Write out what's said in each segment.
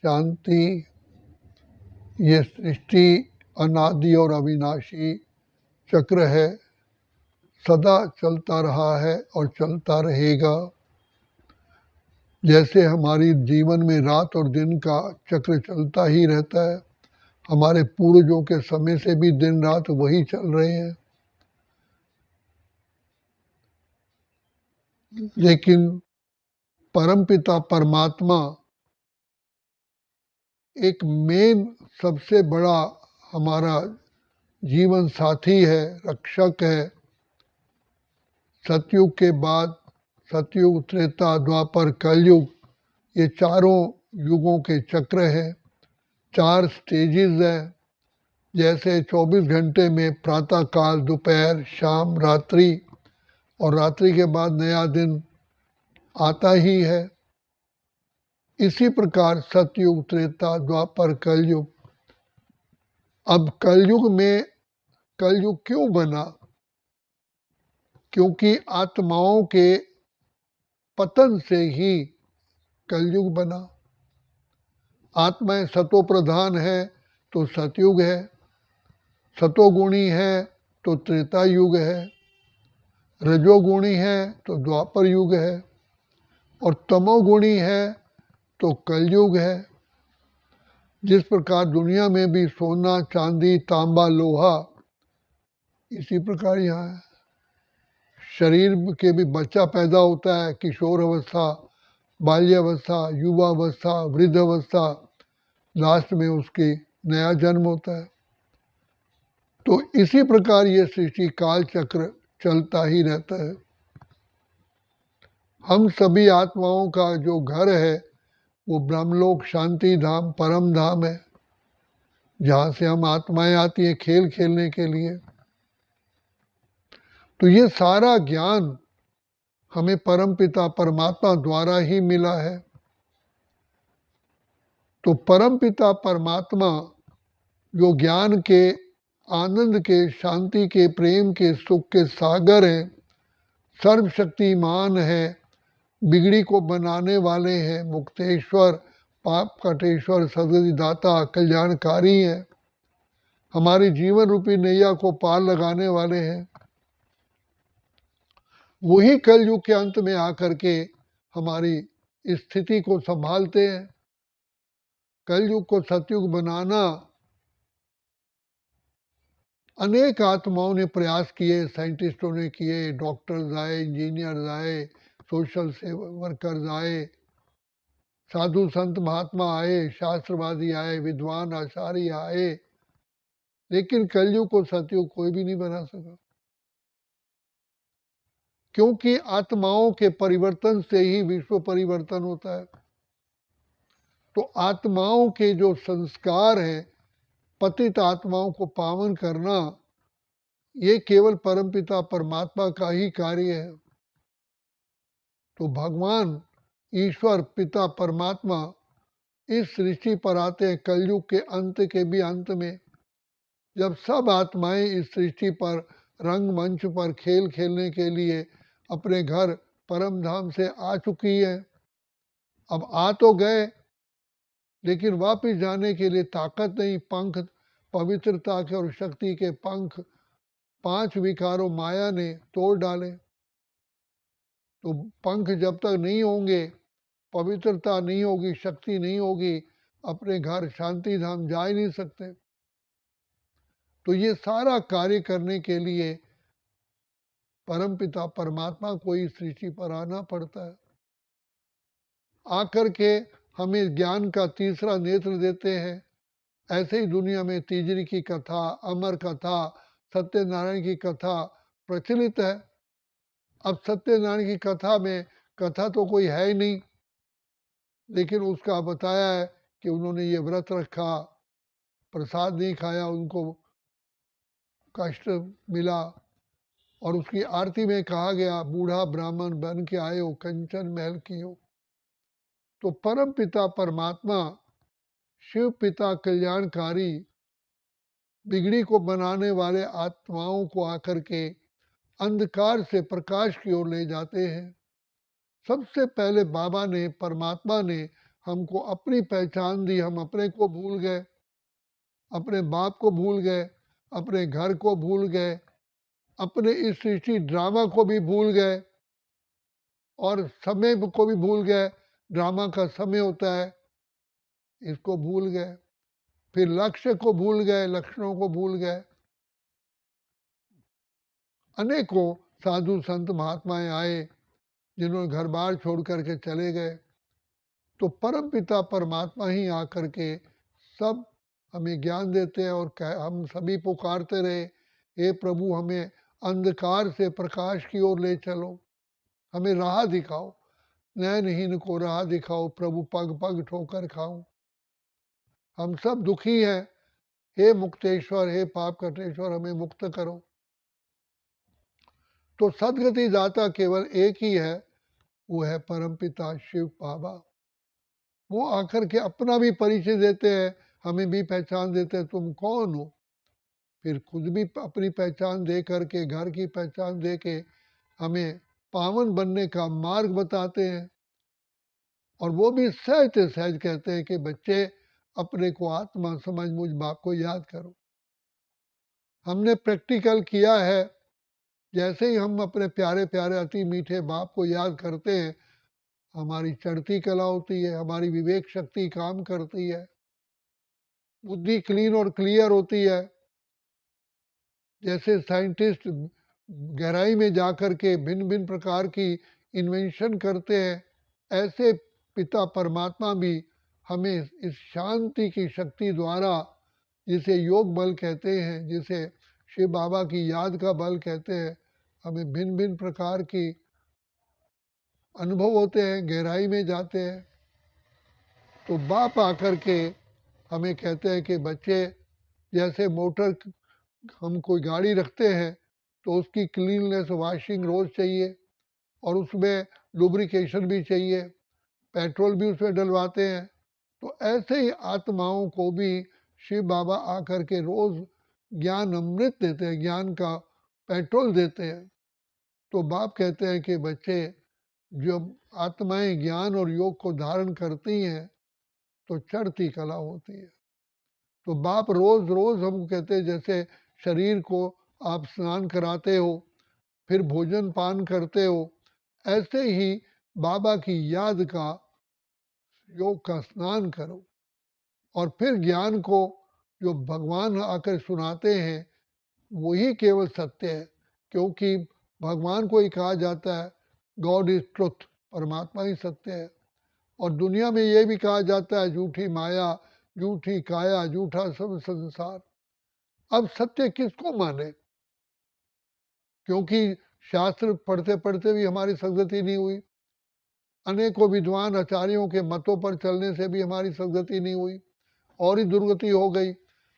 शांति, ये सृष्टि अनादि और अविनाशी चक्र है, सदा चलता रहा है और चलता रहेगा। जैसे हमारी जीवन में रात और दिन का चक्र चलता ही रहता है, हमारे पूर्वजों के समय से भी दिन रात वही चल रहे हैं। लेकिन परमपिता परमात्मा एक मेन सबसे बड़ा हमारा जीवन साथी है, रक्षक है। सतयुग के बाद सतयुग, त्रेता, द्वापर, कलयुग, ये चारों युगों के चक्र हैं, 4 स्टेजेस हैं। जैसे 24 घंटे में प्रातः काल, दोपहर, शाम, रात्रि, और रात्रि के बाद नया दिन आता ही है। इसी प्रकार सतयुग, त्रेता, द्वापर, कलयुग। अब कलयुग में, कलयुग क्यों बना? क्योंकि आत्माओं के पतन से ही कलयुग बना। आत्माएं सतो प्रधान है तो सतयुग है, सतोगुणी है तो त्रेता युग है, रजोगुणी है तो द्वापर युग है, और तमोगुणी है तो कलयुग है। जिस प्रकार दुनिया में भी सोना, चांदी, तांबा, लोहा, इसी प्रकार यहाँ है। शरीर के भी बच्चा पैदा होता है, किशोर अवस्था, बाल्यावस्था, युवावस्था, वृद्धावस्था, लास्ट में उसकी नया जन्म होता है। तो इसी प्रकार ये सृष्टि काल चक्र चलता ही रहता है। हम सभी आत्माओं का जो घर है वो ब्रह्मलोक, शांति धाम, परम धाम है, जहाँ से हम आत्माएं आती हैं खेल खेलने के लिए। तो ये सारा ज्ञान हमें परमपिता परमात्मा द्वारा ही मिला है। तो परमपिता परमात्मा जो ज्ञान के, आनंद के, शांति के, प्रेम के, सुख के सागर हैं, सर्वशक्तिमान है, बिगड़ी को बनाने वाले हैं, मुक्तेश्वर, पाप कटेश्वर, सदगति दाता, कल्याणकारी है, हमारी जीवन रूपी नैया को पार लगाने वाले हैं। वही कलयुग के अंत में आकर के हमारी स्थिति को संभालते हैं। कलयुग को सतयुग बनाना अनेक आत्माओं ने प्रयास किए, साइंटिस्टों ने किए, डॉक्टर्स आए, इंजीनियर्स आए, सोशल वर्कर्स आए, साधु संत महात्मा आए, शास्त्रवादी आए, विद्वान आचार्य आए, लेकिन कलयुग को सतयुग कोई भी नहीं बना सका। क्योंकि आत्माओं के परिवर्तन से ही विश्व परिवर्तन होता है। तो आत्माओं के जो संस्कार हैं, पतित आत्माओं को पावन करना, ये केवल परमपिता परमात्मा का ही कार्य है। तो भगवान ईश्वर पिता परमात्मा इस सृष्टि पर आते हैं कलयुग के अंत के भी अंत में, जब सब आत्माएं इस सृष्टि पर रंगमंच पर खेल खेलने के लिए अपने घर परम धाम से आ चुकी है। अब आ तो गए, लेकिन वापिस जाने के लिए ताकत नहीं। पंख, पवित्रता के और शक्ति के पंख 5 विकारों माया ने तोड़ डाले। तो पंख जब तक नहीं होंगे, पवित्रता नहीं होगी, शक्ति नहीं होगी, अपने घर शांति धाम जा ही नहीं सकते। तो ये सारा कार्य करने के लिए परमपिता परमात्मा को इस सृष्टि पर आना पड़ता है। आकर के हमें ज्ञान का तीसरा नेत्र देते हैं। ऐसे ही दुनिया में तीजरी की कथा, अमर कथा, सत्यनारायण की कथा प्रचलित है। अब सत्यनारायण की कथा में कथा तो कोई है ही नहीं, लेकिन उसका बताया है कि उन्होंने ये व्रत रखा, प्रसाद नहीं खाया, उनको कष्ट मिला, और उसकी आरती में कहा गया बूढ़ा ब्राह्मण बन के आए हो, कंचन महल की हो। तो परम पिता परमात्मा, शिव पिता कल्याणकारी, बिगड़ी को बनाने वाले आत्माओं को आकर के अंधकार से प्रकाश की ओर ले जाते हैं। सबसे पहले बाबा ने, परमात्मा ने हमको अपनी पहचान दी, हम अपने को भूल गए, अपने बाप को भूल गए, अपने घर को भूल गए, अपने इस सृष्टि ड्रामा को भी भूल गए और समय को भी भूल गए। ड्रामा का समय होता है, इसको भूल गए। फिर लक्ष्य को भूल गए, लक्षणों को भूल गए। अनेकों साधु संत महात्माएं आए जिन्होंने घर बार छोड़ करके चले गए, तो परम पिता परमात्मा ही आकर के सब हमें ज्ञान देते हैं और हम सभी पुकारते रहे, हे प्रभु हमें अंधकार से प्रकाश की ओर ले चलो, हमें राह दिखाओ, नयनहीन को राह दिखाओ, प्रभु पग पग ठोकर खाऊं। हम सब दुखी हैं, हे मुक्तेश्वर, हे पाप कटेश्वर, हमें मुक्त करो। तो सदगति दाता केवल एक ही है, वो है परमपिता शिव बाबा। वो आकर के अपना भी परिचय देते हैं, हमें भी पहचान देते हैं, तुम कौन हो। फिर खुद भी अपनी पहचान दे करके, घर की पहचान दे के हमें पावन बनने का मार्ग बताते हैं। और वो भी सहज सहज कहते हैं कि बच्चे अपने को आत्मा समझ मुझ बाप को याद करो। हमने प्रैक्टिकल किया है, जैसे ही हम अपने प्यारे प्यारे अति मीठे बाप को याद करते हैं, हमारी चढ़ती कला होती है, हमारी विवेक शक्ति काम करती है, बुद्धि क्लीन और क्लियर होती है। जैसे साइंटिस्ट गहराई में जाकर के भिन्न भिन्न प्रकार की इन्वेंशन करते हैं, ऐसे पिता परमात्मा भी हमें इस शांति की शक्ति द्वारा, जिसे योग बल कहते हैं, जिसे शिव बाबा की याद का बल कहते हैं, हमें भिन्न भिन्न प्रकार की अनुभव होते हैं, गहराई में जाते हैं। तो बाप आकर के हमें कहते हैं कि बच्चे, जैसे मोटर हम कोई गाड़ी रखते हैं तो उसकी क्लीननेस वॉशिंग रोज चाहिए और उसमें लुब्रिकेशन भी चाहिए, पेट्रोल भी उसमें डलवाते हैं। तो ऐसे ही आत्माओं को भी शिव बाबा आकर के रोज ज्ञान अमृत देते हैं, ज्ञान का पेट्रोल देते हैं। तो बाप कहते हैं कि बच्चे, जब आत्माएं ज्ञान और योग को धारण करती हैं तो चढ़ती कला होती है। तो बाप रोज रोज हमको कहते हैं, जैसे शरीर को आप स्नान कराते हो, फिर भोजन पान करते हो, ऐसे ही बाबा की याद का, योग का स्नान करो। और फिर ज्ञान को जो भगवान आकर सुनाते हैं वही केवल सत्य है, क्योंकि भगवान को ही कहा जाता है गॉड इज ट्रुथ, परमात्मा ही सत्य है। और दुनिया में ये भी कहा जाता है झूठी माया, झूठी काया, झूठा सब संसार। अब सत्य किसको माने, क्योंकि शास्त्र पढ़ते पढ़ते भी हमारी सदगति नहीं हुई, अनेकों विद्वान आचार्यों के मतों पर चलने से भी हमारी सदगति नहीं हुई, और ही दुर्गति हो गई।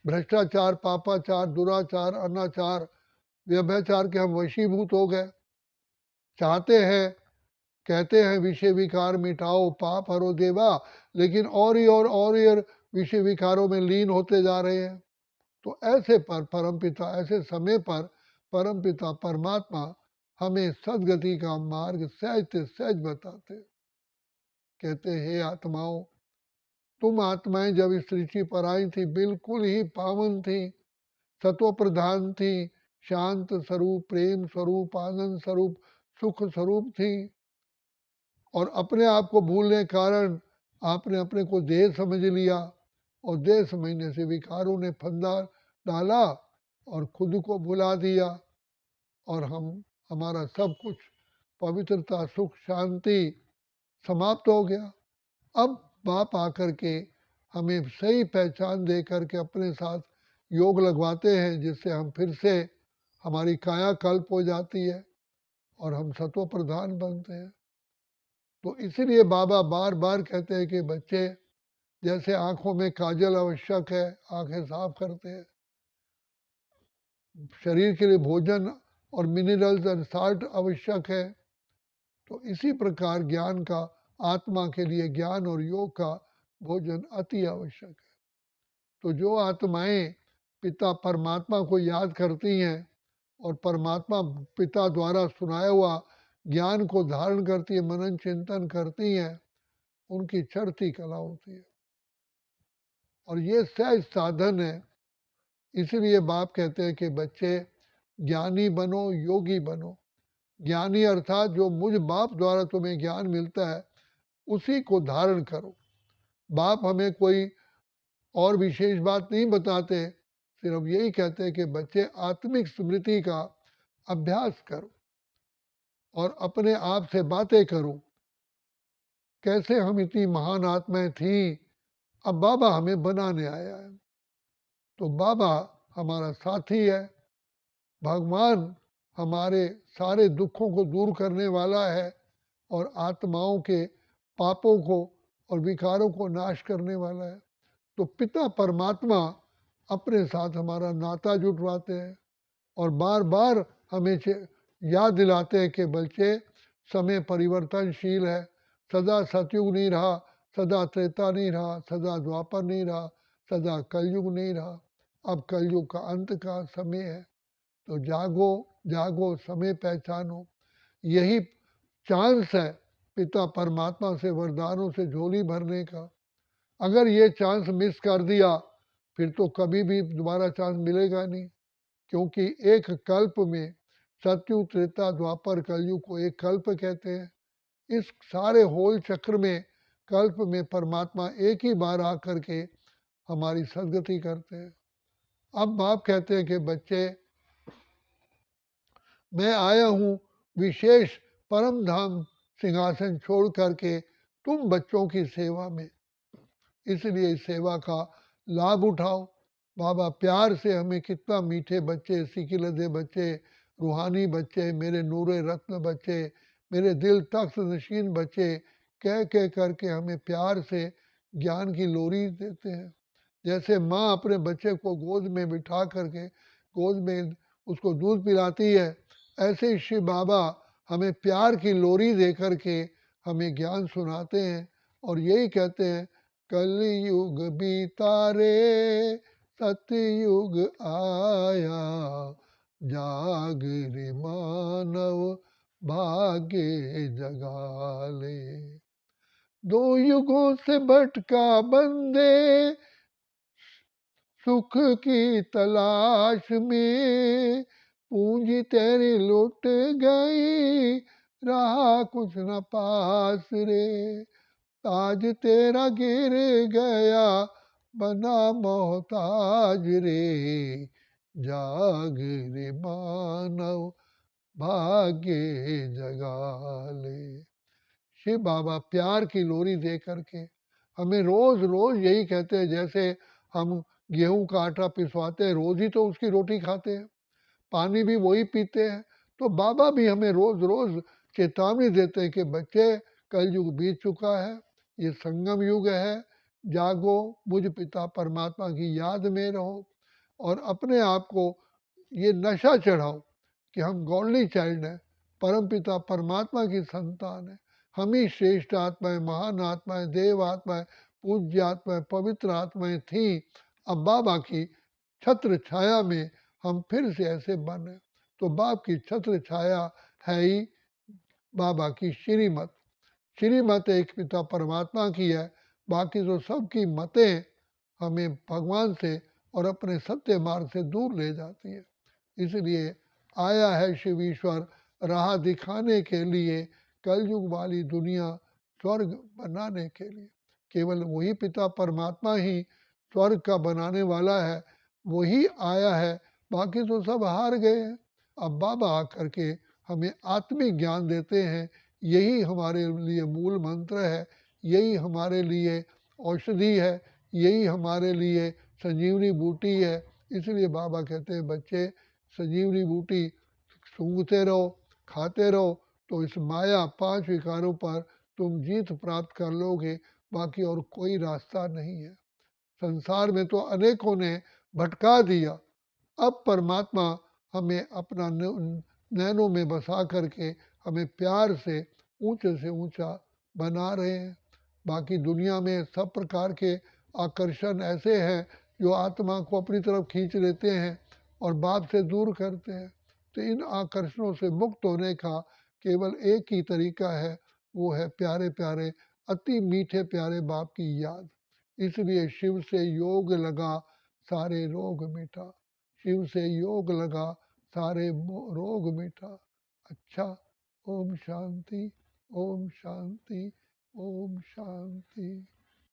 भ्रष्टाचार, पापाचार, दुराचार, अनाचार, व्यभिचार के हम वशीभूत हो गए। चाहते हैं, कहते हैं विषय विकार मिटाओ पाप हरो देवा, लेकिन और ही और विषय विकारों में लीन होते जा रहे हैं। तो ऐसे पर परमपिता, ऐसे समय पर परमपिता परमात्मा हमें सदगति का मार्ग सहज सहज बताते। कहते हे आत्माओं, तुम आत्माएं जब इस सृष्टि पर आई थी बिल्कुल ही पावन थी, सत्व प्रधान थी, शांत स्वरूप, प्रेम स्वरूप, आनंद स्वरूप, सुख स्वरूप थी। और अपने आप को भूलने के कारण आपने अपने को देह समझ लिया, और देह समझने से विकारों ने फंदा डाला और खुद को भुला दिया, और हमारा सब कुछ पवित्रता, सुख, शांति समाप्त हो गया। अब बाप आकर के हमें सही पहचान दे करके अपने साथ योग लगवाते हैं, जिससे हम फिर से, हमारी काया कल्प हो जाती है और हम सत्व प्रधान बनते हैं। तो इसीलिए बाबा बार बार कहते हैं कि बच्चे, जैसे आंखों में काजल आवश्यक है, आंखें साफ करते हैं, शरीर के लिए भोजन और मिनरल्स एंड साल्ट आवश्यक है, तो इसी प्रकार ज्ञान का, आत्मा के लिए ज्ञान और योग का भोजन अति आवश्यक है। तो जो आत्माएं पिता परमात्मा को याद करती हैं और परमात्मा पिता द्वारा सुनाया हुआ ज्ञान को धारण करती है, मनन चिंतन करती हैं, उनकी चढ़ती कला होती है। और ये सहज साधन है। इसीलिए बाप कहते हैं कि बच्चे ज्ञानी बनो, योगी बनो। ज्ञानी अर्थात जो मुझ बाप द्वारा तुम्हें ज्ञान मिलता है उसी को धारण करो। बाप हमें कोई और विशेष बात नहीं बताते, सिर्फ यही कहते हैं कि बच्चे आत्मिक स्मृति का अभ्यास करो और अपने आप से बातें करो। कैसे हम इतनी महान आत्माएं थी, अब बाबा हमें बनाने आया है। तो बाबा हमारा साथी है। भगवान हमारे सारे दुखों को दूर करने वाला है और आत्माओं के पापों को और विकारों को नाश करने वाला है। तो पिता परमात्मा अपने साथ हमारा नाता जुटवाते हैं और बार बार हमें याद दिलाते हैं कि बच्चे समय परिवर्तनशील है। सदा सतयुग नहीं रहा, सदा त्रेता नहीं रहा, सदा द्वापर नहीं रहा, सदा कलयुग नहीं रहा। अब कलयुग का अंत का समय है। तो जागो जागो, समय पहचानो। यही चांस है पिता परमात्मा से वरदानों से झोली भरने का। अगर ये चांस मिस कर दिया फिर तो कभी भी दोबारा चांस मिलेगा नहीं। क्योंकि एक कल्प में, सतयुग त्रेता द्वापर कलयुग को एक कल्प कहते हैं। इस सारे होल चक्र में कल्प में परमात्मा एक ही बार आकर के हमारी सदगति करते हैं। अब बाप कहते हैं कि बच्चे, मैं आया हूँ विशेष परम धाम सिंहासन छोड़ करके तुम बच्चों की सेवा में। इसलिए इस सेवा का लाभ उठाओ। बाबा प्यार से हमें कितना मीठे बच्चे, सिकिलदे बच्चे, रूहानी बच्चे, मेरे नूरे रत्न बच्चे, मेरे दिल तख्त नशीन बच्चे कह कह करके हमें प्यार से ज्ञान की लोरी देते हैं। जैसे माँ अपने बच्चे को गोद में बिठा करके गोद में उसको दूध पिलाती है, ऐसे ही शिव बाबा हमें प्यार की लोरी दे करके हमें ज्ञान सुनाते हैं और यही कहते हैं, कलयुग बीता रे सतयुग आया, जाग रे मानव भाग्य जगा ले। दो युगों से भटका बंदे सुख की तलाश में, पूंजी तेरी लुट गई रहा कुछ न पास रे। ताज तेरा गिर गया बना मोहताज रे, जाग रे मानव भाग्य जगा ले। शिव बाबा प्यार की लोरी दे करके हमें रोज रोज यही कहते हैं। जैसे हम गेहूं का आटा पिसवाते हैं, रोज ही तो उसकी रोटी खाते हैं, पानी भी वही पीते हैं। तो बाबा भी हमें रोज रोज चेतावनी देते हैं कि बच्चे कलयुग बीत चुका है, ये संगम युग है। जागो, मुझ पिता परमात्मा की याद में रहो और अपने आप को ये नशा चढ़ाओ कि हम गॉडली चाइल्ड हैं, परम पिता परमात्मा की संतान है। हम ही श्रेष्ठ आत्माएं, महान आत्माएं, देव आत्माएं, पूज्य आत्माएं, पवित्र आत्माएं थी। अब बाबा की छत्र छाया में हम फिर से ऐसे बने। तो बाप की छत्र छाया है ही बाबा की श्रीमत। श्रीमत एक पिता परमात्मा की है, बाकी तो सबकी मतें हमें भगवान से और अपने सत्य मार्ग से दूर ले जाती है। इसलिए आया है शिव ईश्वर राह दिखाने के लिए, कलयुग वाली दुनिया स्वर्ग बनाने के लिए। केवल वही पिता परमात्मा ही स्वर्ग का बनाने वाला है, वही आया है, बाकी तो सब हार गए हैं। अब बाबा आकर के हमें आत्मिक ज्ञान देते हैं। यही हमारे लिए मूल मंत्र है, यही हमारे लिए औषधि है, यही हमारे लिए संजीवनी बूटी है। इसलिए बाबा कहते हैं बच्चे संजीवनी बूटी सूंघते रहो, खाते रहो, तो इस माया पांच विकारों पर तुम जीत प्राप्त कर लोगे। बाकी और कोई रास्ता नहीं है। संसार में तो अनेकों ने भटका दिया, अब परमात्मा हमें अपना नैनों में बसा करके हमें प्यार से ऊंचे से ऊंचा बना रहे हैं। बाकी दुनिया में सब प्रकार के आकर्षण ऐसे हैं जो आत्मा को अपनी तरफ खींच लेते हैं और बाप से दूर करते हैं। तो इन आकर्षणों से मुक्त होने का केवल एक ही तरीका है, वो है प्यारे प्यारे अति मीठे प्यारे बाप की याद। इसलिए शिव से योग लगा सारे रोग मिटा, शिव से योग लगा सारे रोग मिटा। अच्छा, ओम शांति, ओम शांति, ओम शांति।